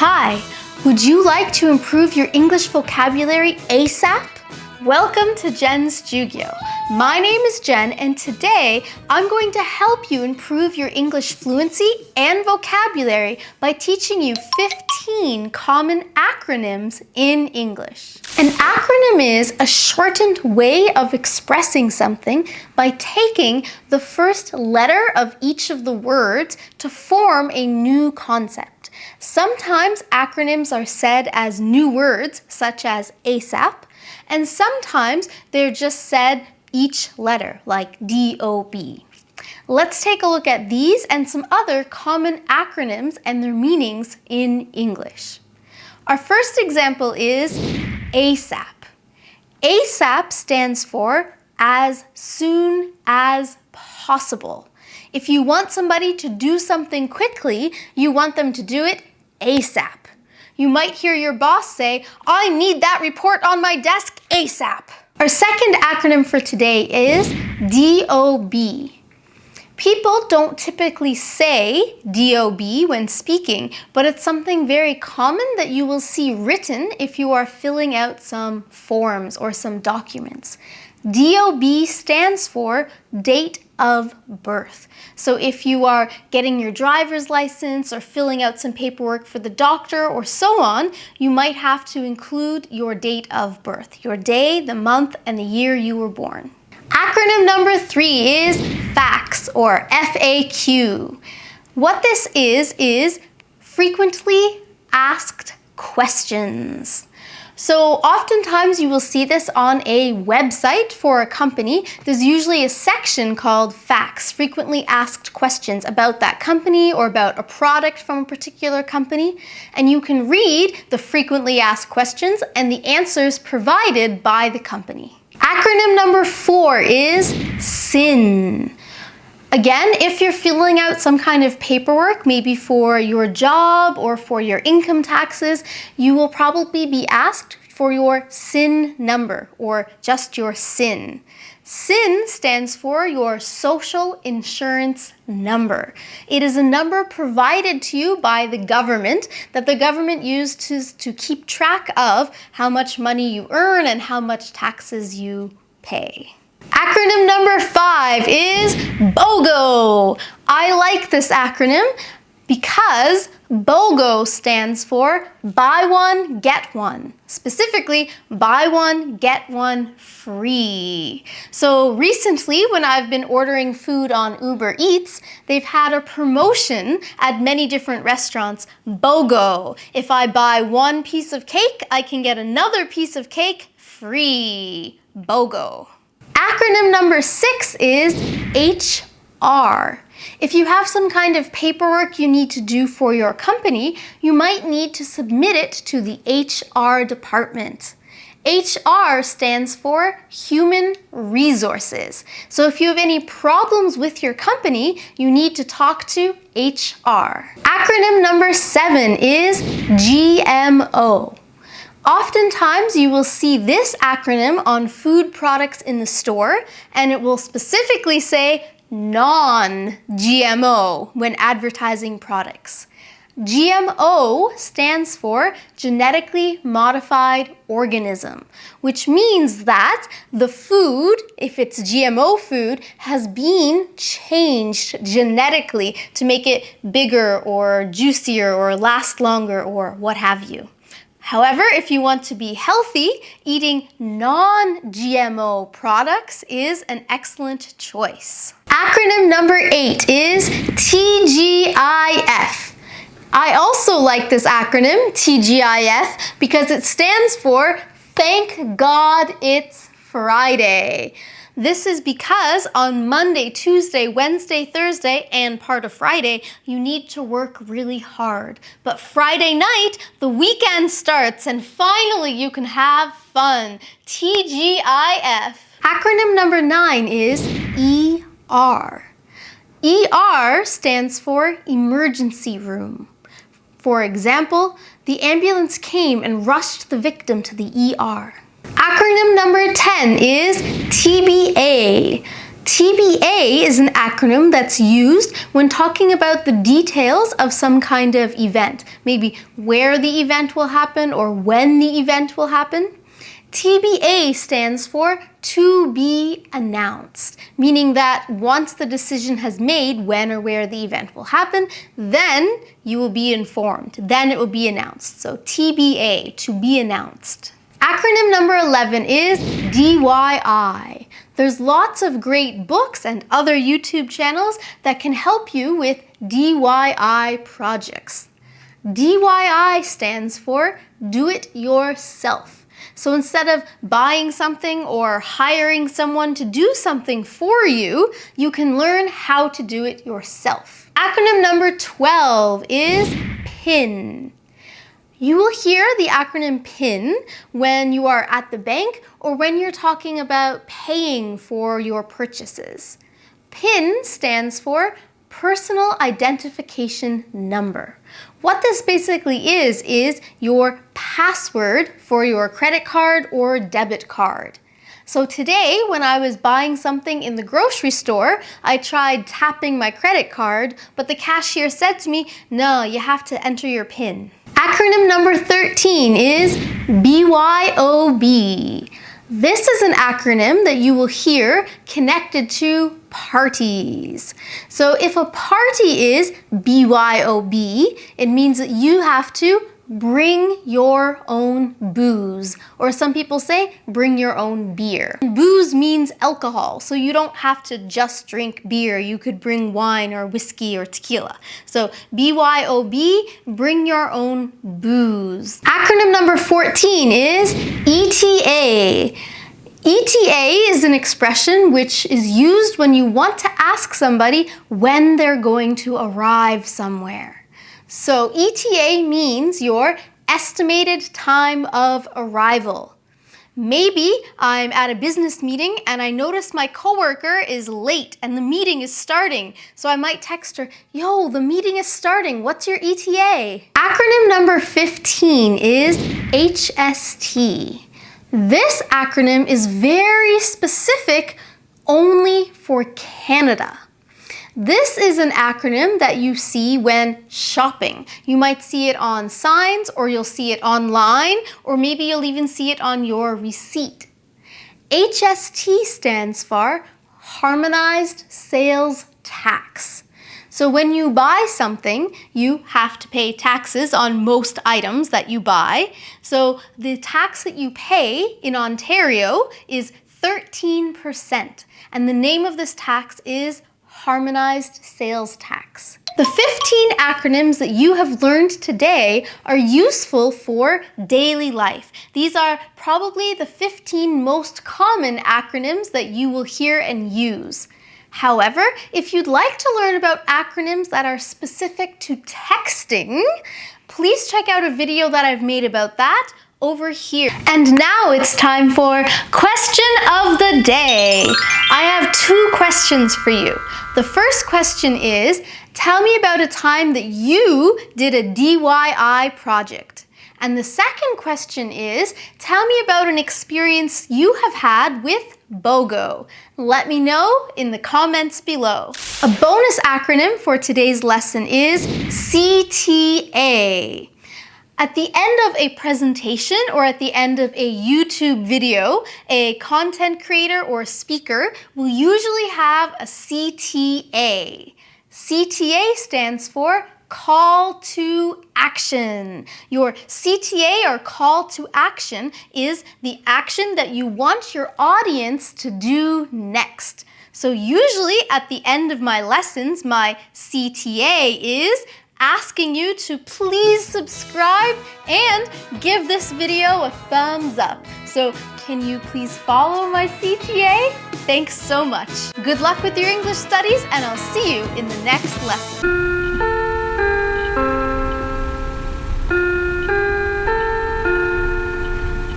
Hi, would you like to improve your English vocabulary ASAP? Welcome to Jen's Jyugyou. My name is Jen, and today I'm going to help you improve your English fluency and vocabulary by teaching you 15 common acronyms in English. An acronym is a shortened way of expressing something by taking the first letter of each of the words to form a new concept. Sometimes acronyms are said as new words, such as ASAP, and sometimes they're just said each letter, like DOB. Let's take a look at these and some other common acronyms and their meanings in English. Our first example is ASAP. ASAP stands for as soon as possible. If you want somebody to do something quickly, you want them to do it ASAP. You might hear your boss say, "I need that report on my desk ASAP." Our second acronym for today is DOB. People don't typically say DOB when speaking, but it's something very common that you will see written if you are filling out some forms or some documents. DOB stands for date of birth. So if you are getting your driver's license or filling out some paperwork for the doctor or so on, you might have to include your date of birth, your day, the month, and the year you were born. Acronym number 3 is FAQ or FAQ. What this is frequently asked questions. So oftentimes you will see this on a website for a company. There's usually a section called FAQs, frequently asked questions about that company or about a product from a particular company. And you can read the frequently asked questions and the answers provided by the company. Acronym number 4 is SIN. Again, if you're filling out some kind of paperwork, maybe for your job or for your income taxes, you will probably be asked for your SIN number or just your SIN. SIN stands for your social insurance number. It is a number provided to you by the government that the government uses to keep track of how much money you earn and how much taxes you pay. Acronym number 5 is BOGO. I like this acronym because BOGO stands for buy one, get one. Specifically, buy one, get one free. So recently, when I've been ordering food on Uber Eats, they've had a promotion at many different restaurants, BOGO. If I buy one piece of cake, I can get another piece of cake free. BOGO. Acronym number 6 is HR. If you have some kind of paperwork you need to do for your company, you might need to submit it to the HR department. HR stands for Human Resources. So if you have any problems with your company, you need to talk to HR. Acronym number 7 is GMO. Oftentimes, you will see this acronym on food products in the store, and it will specifically say non-GMO when advertising products. GMO stands for genetically modified organism, which means that the food, if it's GMO food, has been changed genetically to make it bigger or juicier or last longer or what have you. However, if you want to be healthy, eating non-GMO products is an excellent choice. Acronym number 8 is TGIF. I also like this acronym, TGIF, because it stands for Thank God It's Friday. This is because on Monday, Tuesday, Wednesday, Thursday, and part of Friday, you need to work really hard. But Friday night, the weekend starts, and finally you can have fun. TGIF. Acronym number 9 is ER. ER stands for emergency room. For example, the ambulance came and rushed the victim to the ER. Acronym number 10 is TBA. TBA is an acronym that's used when talking about the details of some kind of event, maybe where the event will happen or when the event will happen. TBA stands for to be announced, meaning that once the decision has made when or where the event will happen, then you will be informed, then it will be announced. So TBA, to be announced. Acronym number 11 is DYI. There's lots of great books and other YouTube channels that can help you with DYI projects. DYI stands for do it yourself. So instead of buying something or hiring someone to do something for you, you can learn how to do it yourself. Acronym number 12 is PIN. You will hear the acronym PIN when you are at the bank or when you're talking about paying for your purchases. PIN stands for Personal Identification Number. What this basically is your password for your credit card or debit card. So today, when I was buying something in the grocery store, I tried tapping my credit card, but the cashier said to me, no, you have to enter your PIN. Acronym number 13 is BYOB. This is an acronym that you will hear connected to parties. So if a party is BYOB, it means that you have to bring your own booze, or some people say bring your own beer. Booze means alcohol, so you don't have to just drink beer. You could bring wine or whiskey or tequila. So BYOB, bring your own booze. Acronym number 14 is ETA. ETA is an expression which is used when you want to ask somebody when they're going to arrive somewhere. So ETA means your estimated time of arrival. Maybe I'm at a business meeting and I notice my coworker is late and the meeting is starting. So I might text her, yo, the meeting is starting. What's your ETA? Acronym number 15 is HST. This acronym is very specific only for Canada. This is an acronym that you see when shopping. You might see it on signs, or you'll see it online, or maybe you'll even see it on your receipt. HST stands for Harmonized Sales Tax. So when you buy something, you have to pay taxes on most items that you buy. So the tax that you pay in Ontario is 13%, and the name of this tax is Harmonized Sales Tax. The 15 acronyms that you have learned today are useful for daily life. These are probably the 15 most common acronyms that you will hear and use. However, if you'd like to learn about acronyms that are specific to texting, please check out a video that I've made about that over here. And now it's time for question of the day. I have 2 questions for you. The first question is, tell me about a time that you did a DIY project. And the second question is, tell me about an experience you have had with BOGO. Let me know in the comments below. A bonus acronym for today's lesson is CTA. At the end of a presentation or at the end of a YouTube video, a content creator or speaker will usually have a CTA. CTA stands for Call to Action. Your CTA, or call to action, is the action that you want your audience to do next. So usually at the end of my lessons, my CTA is asking you to please subscribe and give this video a thumbs up. So can you please follow my CTA? Thanks so much. Good luck with your English studies, and I'll see you in the next lesson.